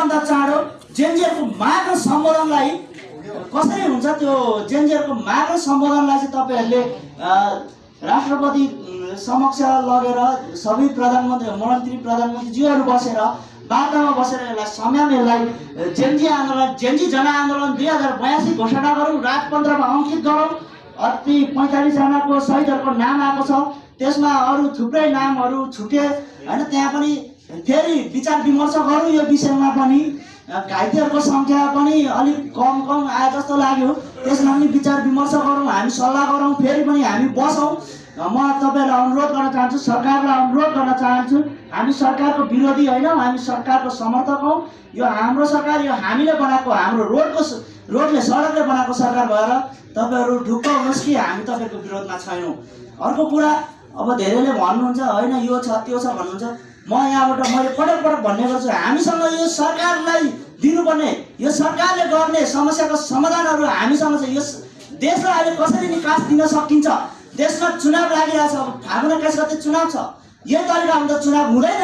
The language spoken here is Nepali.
सबैभन्दा चाँडो जेनजीहरूको माग र सम्बोधनलाई कसरी हुन्छ त्यो जेनजीहरूको माग र सम्बोधनलाई चाहिँ तपाईँहरूले राष्ट्रपति समक्ष लगेर सबै मन्त्री प्रधानमन्त्रीज्यूहरू बसेर बाटामा बसेर यसलाई संयम यसलाई जेनजी जनआन्दोलन 2082 घोषणा गरौँ, राजपत्रमा अङ्कित गरौँ। अति 45 जनाको शहीदहरूको नाम आएको छ, त्यसमा अरू थुप्रै नामहरू छुटे हैन। त्यहाँ पनि फेरि विचार विमर्श गरौँ यो विषयमा पनि। घाइतेहरूको सङ्ख्या पनि अलिक कम आए जस्तो लाग्यो, त्यसमा पनि विचार विमर्श गरौँ, हामी सल्लाह गरौँ, फेरि पनि हामी बसौँ। म तपाईँलाई अनुरोध गर्न चाहन्छु, सरकारलाई अनुरोध गर्न चाहन्छु, हामी सरकारको विरोधी होइनौँ, हामी सरकारको समर्थक हौँ। यो हाम्रो सरकार, यो हामीले बनाएको, हाम्रो रोडले सडकले बनाएको सरकार भएर तपाईँहरू ढुक्क हुनुहोस् कि हामी तपाईँको विरोधमा छैनौँ। अर्को कुरा, अब धेरैले भन्नुहुन्छ होइन यो छ त्यो छ भन्नुहुन्छ, म यहाँबाट मैले पटक भन्ने गर्छु, हामीसँग यो सरकारलाई दिनुपर्ने, यो सरकारले गर्ने समस्याको समाधानहरू हामीसँग छ। यो देशलाई अहिले कसरी निकास दिन सकिन्छ? देशमा चुनाव लागिरहेछ, अब फागुन 21 गते चुनाव छ, यही तरिकामा त चुनाव हुँदैन।